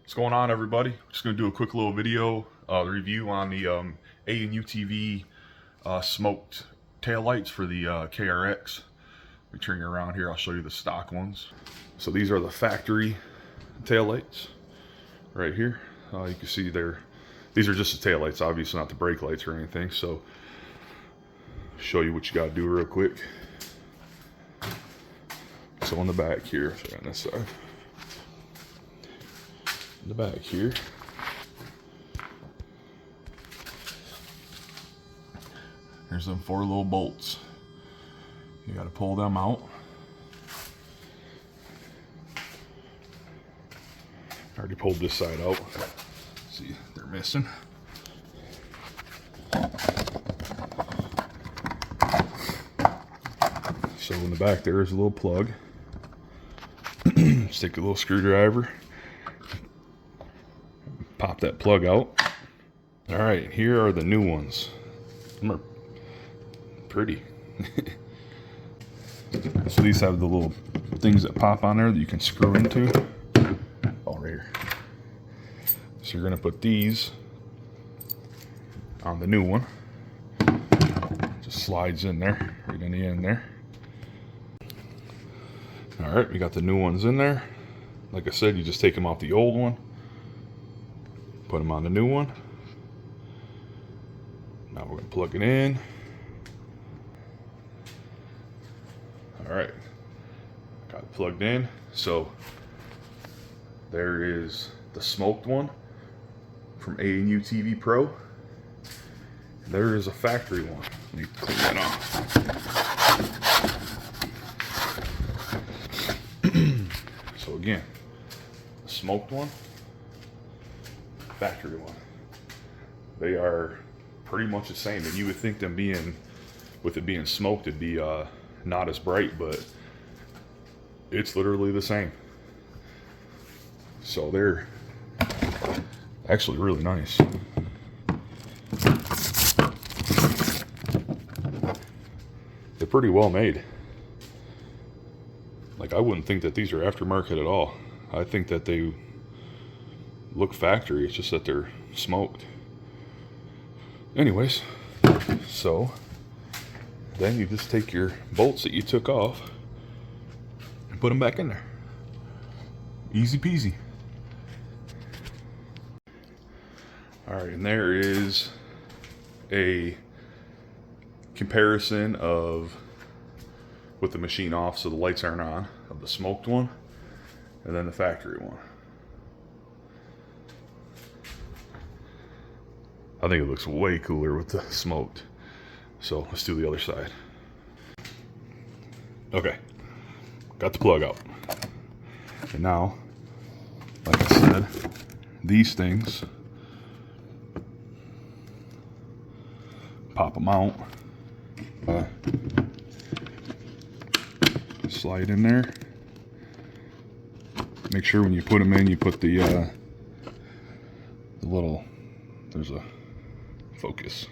What's going on, everybody? Just going to do a quick little video review on the A and UTV smoked taillights for the KRX. Let me turn you around here. I'll show you the stock ones. So these are the factory taillights right here. You can see these are just the taillights, obviously not the brake lights or anything. So show you what you got to do real quick. So on the back here, so on this side. In the back here, there's them 4 little bolts. You got to pull them out. I already pulled this side out. See, they're missing. So in the back there is a little plug. Stick a little screwdriver. Pop that plug out. All right, here are the new ones. Them are pretty. So these have the little things that pop on there that you can screw into. Oh, right here. So you're gonna put these on the new one. Just slides in there, right in the end there. All right, we got the new ones in there. Like I said, you just take them off the old one. Put them on the new one. Now we're going to plug it in. All right, got it plugged in. So there is the smoked one from A and UTV PRO. There is a factory one. Let me clean that off. So again, the smoked one, factory one. They are pretty much the same, and you would think them being, with it being smoked, it'd be not as bright, but it's literally the same. So they're actually really nice. They're pretty well made. Like, I wouldn't think that these are aftermarket at all. I think that they look factory, it's just that they're smoked. Anyways, so then you just take your bolts that you took off and put them back in there. Easy peasy. All right, and there is a comparison of with the machine off so the lights aren't on, of the smoked one and then the factory one. I think it looks way cooler with the smoked. So let's do the other side. Okay, got the plug out. And now, like I said, these things, pop them out. Slide in there. Make sure when you put them in, you put the little, there's a focus.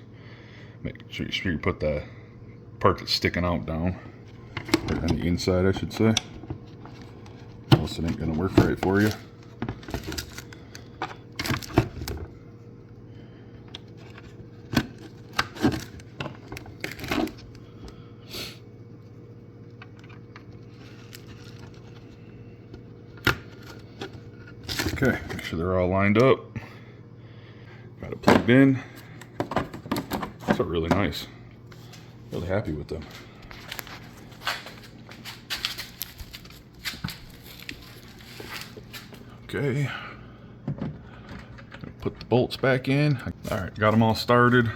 Make sure you put the part that's sticking out down, or on the inside, I should say. Else it ain't gonna work right for you. Okay, make sure they're all lined up. Got it plugged in. These are really nice. Really happy with them. Okay. Put the bolts back in. All right, got them all started.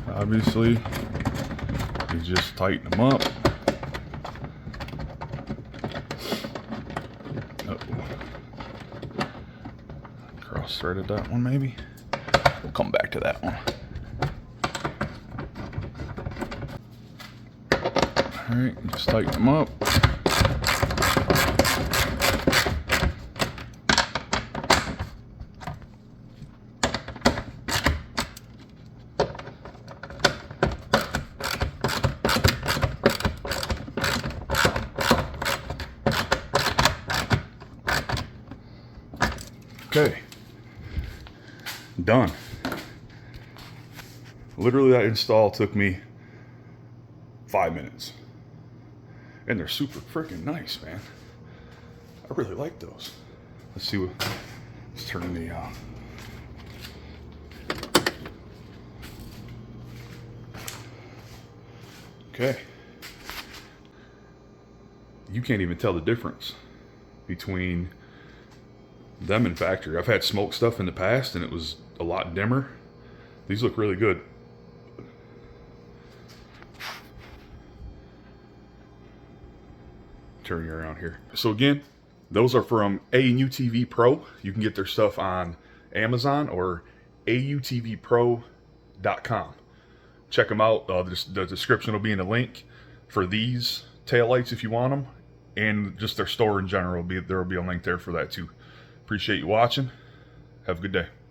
Obviously, you just tighten them up. Cross-threaded that one maybe. We'll come back to that one. All right, just tighten them up. Okay, done. Literally that install took me 5 minutes. And they're super freaking nice, man. I really like those. Let's see what, let's turn the, okay. You can't even tell the difference between them and factory. I've had smoke stuff in the past and it was a lot dimmer. These look really good. Turning around here. So again, those are from UTV PRO. You can get their stuff on Amazon or utvpro.com. Check them out. The description will be in the link for these taillights if you want them, and just their store in general. There will be a link there for that too. Appreciate you watching. Have a good day.